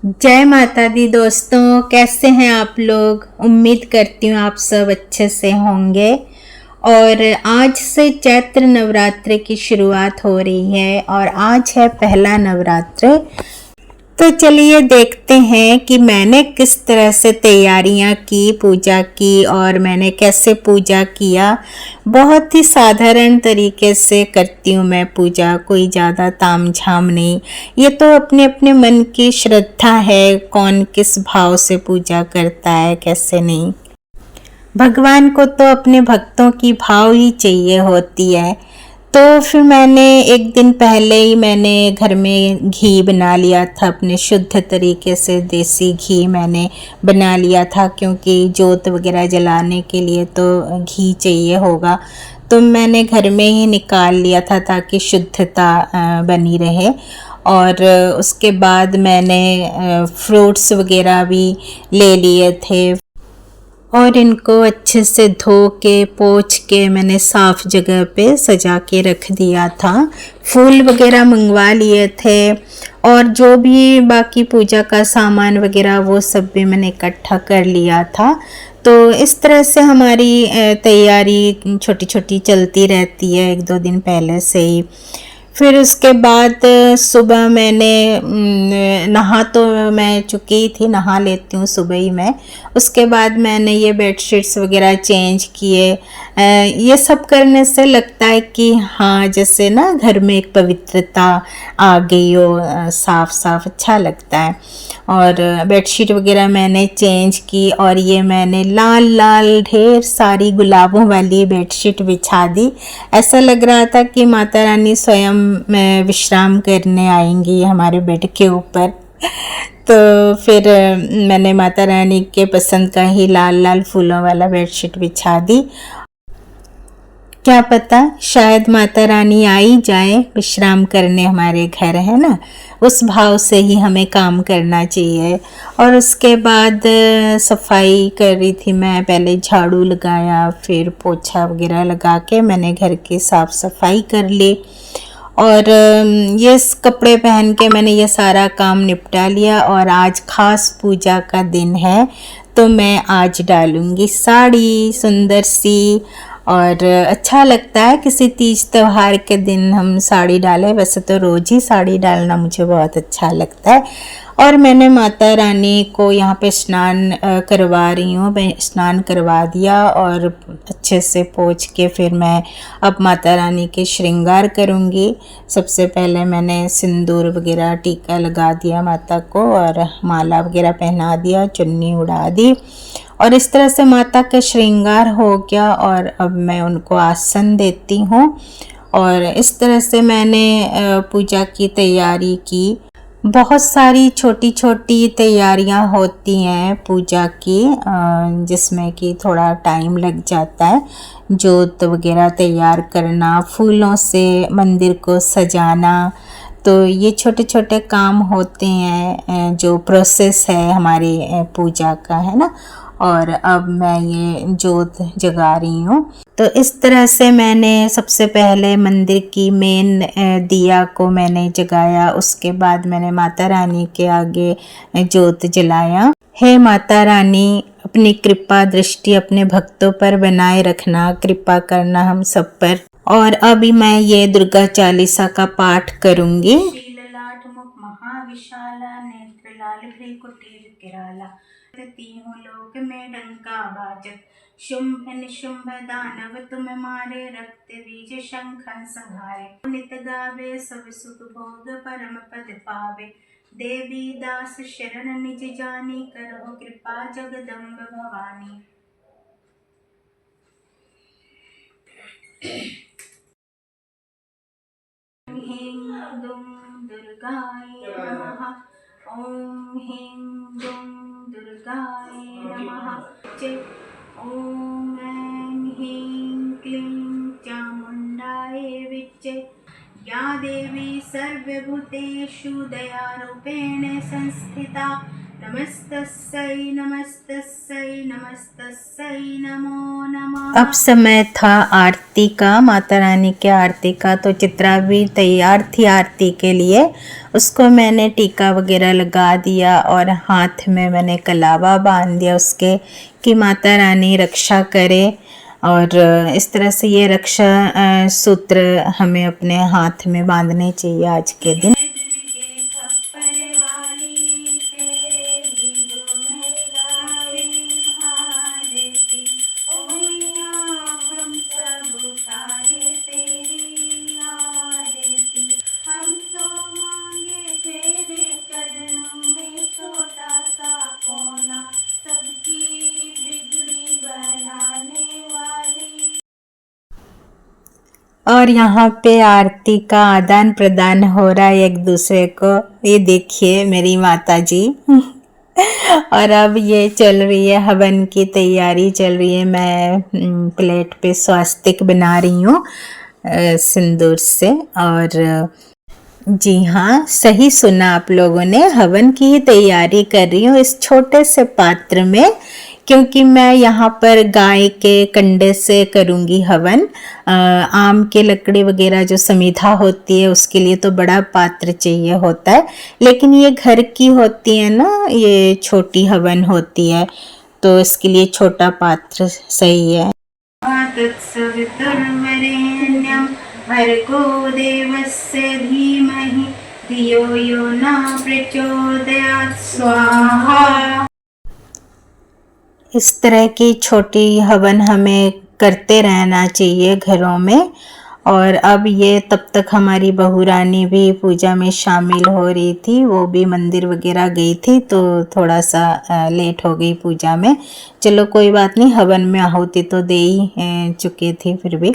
जय माता दी दोस्तों, कैसे हैं आप लोग। उम्मीद करती हूँ आप सब अच्छे से होंगे। और आज से चैत्र नवरात्र की शुरुआत हो रही है और आज है पहला नवरात्र। तो चलिए देखते हैं कि मैंने किस तरह से तैयारियां की, पूजा की और मैंने कैसे पूजा किया। बहुत ही साधारण तरीके से करती हूँ मैं पूजा, कोई ज़्यादा तामझाम नहीं। ये तो अपने अपने मन की श्रद्धा है, कौन किस भाव से पूजा करता है कैसे नहीं। भगवान को तो अपने भक्तों की भाव ही चाहिए होती है। तो फिर मैंने एक दिन पहले ही मैंने घर में घी बना लिया था, अपने शुद्ध तरीके से देसी घी मैंने बना लिया था, क्योंकि जोत वगैरह जलाने के लिए तो घी चाहिए होगा। तो मैंने घर में ही निकाल लिया था ताकि शुद्धता बनी रहे। और उसके बाद मैंने फ्रूट्स वगैरह भी ले लिए थे और इनको अच्छे से धो के पोंछ के मैंने साफ जगह पे सजा के रख दिया था। फूल वगैरह मंगवा लिए थे और जो भी बाकी पूजा का सामान वगैरह वो सब भी मैंने इकट्ठा कर लिया था। तो इस तरह से हमारी तैयारी छोटी छोटी चलती रहती है, एक दो दिन पहले से ही। फिर उसके बाद सुबह मैंने नहा तो मैं चुकी थी, नहा लेती हूँ सुबह ही मैं। उसके बाद मैंने ये बेडशीट्स वगैरह चेंज किए। ये सब करने से लगता है कि हाँ, जैसे ना घर में एक पवित्रता आ गई हो, साफ साफ अच्छा लगता है। और बेडशीट वगैरह मैंने चेंज की और ये मैंने लाल लाल ढेर सारी गुलाबों वाली बेडशीट बिछा दी। ऐसा लग रहा था कि माता रानी स्वयं विश्राम करने आएंगी हमारे बेड के ऊपर। तो फिर मैंने माता रानी के पसंद का ही लाल लाल फूलों वाला बेडशीट बिछा दी। क्या पता शायद माता रानी आई जाए विश्राम करने हमारे घर, है ना। उस भाव से ही हमें काम करना चाहिए। और उसके बाद सफाई कर रही थी मैं, पहले झाड़ू लगाया, फिर पोछा वगैरह लगा के मैंने घर की साफ सफाई कर ली। और ये कपड़े पहन के मैंने ये सारा काम निपटा लिया। और आज खास पूजा का दिन है तो मैं आज डालूंगी साड़ी सुंदर सी। और अच्छा लगता है किसी तीज त्योहार के दिन हम साड़ी डालें। वैसे तो रोज़ ही साड़ी डालना मुझे बहुत अच्छा लगता है। और मैंने माता रानी को यहाँ पे स्नान करवा रही हूँ, मैं स्नान करवा दिया और अच्छे से पोंछ के फिर मैं अब माता रानी के श्रृंगार करूँगी। सबसे पहले मैंने सिंदूर वगैरह टीका लगा दिया माता को और माला वगैरह पहना दिया, चुन्नी उड़ा दी और इस तरह से माता का श्रृंगार हो गया। और अब मैं उनको आसन देती हूँ और इस तरह से मैंने पूजा की तैयारी की। बहुत सारी छोटी छोटी तैयारियां होती हैं पूजा की, जिसमें कि थोड़ा टाइम लग जाता है। जोत वगैरह तैयार करना, फूलों से मंदिर को सजाना, तो ये छोटे छोटे काम होते हैं जो प्रोसेस है हमारी पूजा का, है ना। और अब मैं ये जोत जगा रही हूँ। तो इस तरह से मैंने सबसे पहले मंदिर की मेन दिया को मैंने जगाया। उसके बाद मैंने माता रानी के आगे जोत जलाया। हे माता रानी, अपनी कृपा दृष्टि अपने भक्तों पर बनाए रखना, कृपा करना हम सब पर। और अभी मैं ये दुर्गा चालीसा का पाठ करूंगी। शीललाट मुख महाविशाला, नेत्र लाल भ्रिकुटी किराला, तीनों लोक में डंका बाजत, शुंभ निशुंभ दानव तुम मारे, रक्त बीज शंखन संहारे, नित गावे सब सुख भोग परम पद पावे, देवी दास शरण निज जानी, करो कृपा जगदम्ब भवानी। ह्रीं दुं दुर्गाय नमः। ओम ह्रीं दुं दुर्गाय नमः। ओम ऐं ह्रीं क्लीं चामुण्डाय विच्चे। या देवी सर्वभूतेषु दयारूपेण संस्थिता, नमस्तस्यै नमस्तस्यै नमस्तस्यै नमो नमः। अब समय था आरती का, माता रानी के आरती का। तो चित्रा भी तैयार थी आरती के लिए। उसको मैंने टीका वगैरह लगा दिया और हाथ में मैंने कलावा बांध दिया उसके, कि माता रानी रक्षा करे। और इस तरह से ये रक्षा सूत्र हमें अपने हाथ में बांधने चाहिए आज के दिन। और यहाँ पे आरती का आदान प्रदान हो रहा है एक दूसरे को। ये देखिए मेरी माता जी। और अब ये चल रही है हवन की तैयारी चल रही है। मैं प्लेट पे स्वास्तिक बना रही हूँ सिंदूर से। और जी हाँ, सही सुना आप लोगों ने, हवन की ही तैयारी कर रही हूँ इस छोटे से पात्र में, क्योंकि मैं यहाँ पर गाय के कंडे से करूँगी हवन। आम के लकड़ी वगैरह जो समिधा होती है उसके लिए तो बड़ा पात्र चाहिए होता है, लेकिन ये घर की होती है ना, ये छोटी हवन होती है, तो इसके लिए छोटा पात्र सही है। भर्गो देवस्य धीमहि धियो यो न प्रचोदयात् स्वाहा। इस तरह की छोटी हवन हमें करते रहना चाहिए घरों में। और अब ये तब तक हमारी बहू रानी भी पूजा में शामिल हो रही थी, वो भी मंदिर वगैरह गई थी, तो थोड़ा सा लेट हो गई पूजा में। चलो कोई बात नहीं, हवन में आहुति तो दे ही चुकी थी फिर भी।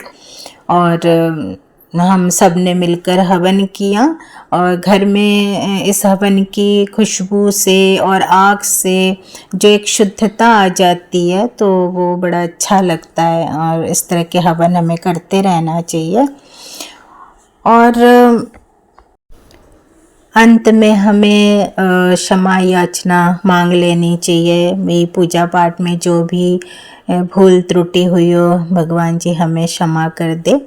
और हम सब ने मिलकर हवन किया, और घर में इस हवन की खुशबू से और आग से जो एक शुद्धता आ जाती है, तो वो बड़ा अच्छा लगता है। और इस तरह के हवन हमें करते रहना चाहिए। और अंत में हमें क्षमा याचना मांग लेनी चाहिए। मेरी पूजा पाठ में जो भी भूल त्रुटि हुई हो, भगवान जी हमें क्षमा कर दे।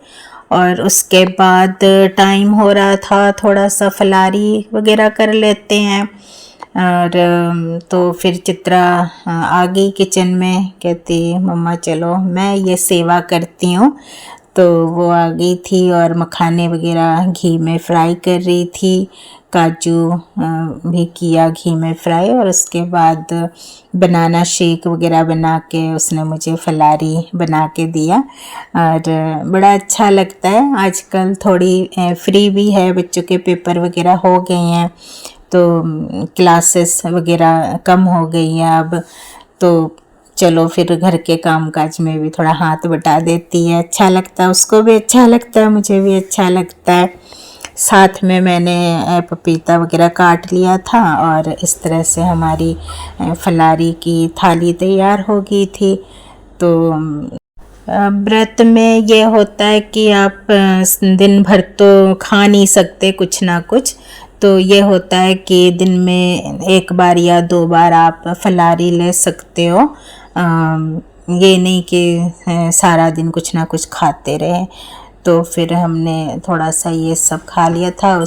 और उसके बाद टाइम हो रहा था, थोड़ा सा फलारी वगैरह कर लेते हैं। और तो फिर चित्रा आ गई किचन में, कहती मम्मा चलो मैं ये सेवा करती हूँ। तो वो आ गई थी और मखाने वगैरह घी में फ्राई कर रही थी, काजू भी किया घी में फ्राई। और उसके बाद बनाना शेक वगैरह बना के उसने मुझे फलारी बना के दिया। और बड़ा अच्छा लगता है। आजकल थोड़ी फ्री भी है, बच्चों के पेपर वगैरह हो गए हैं, तो क्लासेस वगैरह कम हो गई हैं अब। तो चलो फिर घर के कामकाज में भी थोड़ा हाथ बटा देती है, अच्छा लगता है, उसको भी अच्छा लगता है, मुझे भी अच्छा लगता है। साथ में मैंने पपीता वगैरह काट लिया था, और इस तरह से हमारी फलारी की थाली तैयार हो गई थी। तो व्रत में ये होता है कि आप दिन भर तो खा नहीं सकते कुछ ना कुछ, तो ये होता है कि दिन में एक बार या 2 बार आप फलारी ले सकते हो। ये नहीं कि सारा दिन कुछ ना कुछ खाते रहे। तो फिर हमने थोड़ा सा ये सब खा लिया था।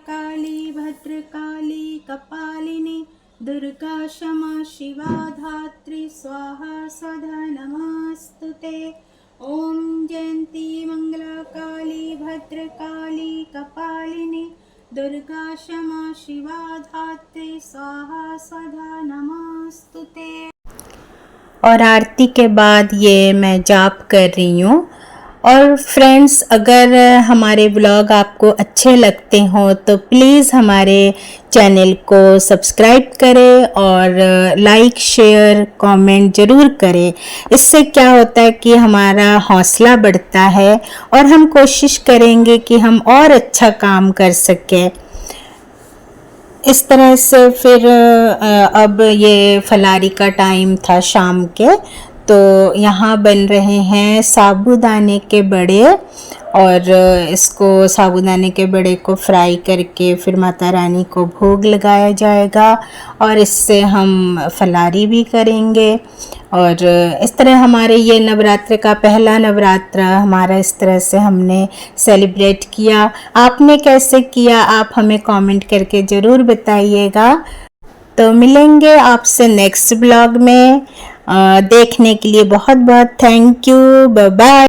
काली भद्रकाली कपालिनी दुर्गा क्षमा शिवा धात्री स्वाहा स्वधा नमस्तुते। ओम जयंती मंगला काली भद्रकाली कपालिनी दुर्गा क्षमा शिवा धात्री स्वाहा स्वधा नमस्तुते। और आरती के बाद ये मैं जाप कर रही हूँ। और फ्रेंड्स, अगर हमारे ब्लॉग आपको अच्छे लगते हो तो प्लीज़ हमारे चैनल को सब्सक्राइब करें और लाइक शेयर कमेंट ज़रूर करें। इससे क्या होता है कि हमारा हौसला बढ़ता है और हम कोशिश करेंगे कि हम और अच्छा काम कर सकें। इस तरह से फिर अब ये फलारी का टाइम था शाम के, तो यहाँ बन रहे हैं साबूदाने के बड़े, और इसको साबूदाने के बड़े को फ्राई करके फिर माता रानी को भोग लगाया जाएगा, और इससे हम फलारी भी करेंगे। और इस तरह हमारे ये नवरात्र का पहला नवरात्र हमारा इस तरह से हमने सेलिब्रेट किया। आपने कैसे किया आप हमें कमेंट करके ज़रूर बताइएगा। तो मिलेंगे आपसे नेक्स्ट ब्लॉग में। देखने के लिए बहुत बहुत थैंक यू। Bye bye.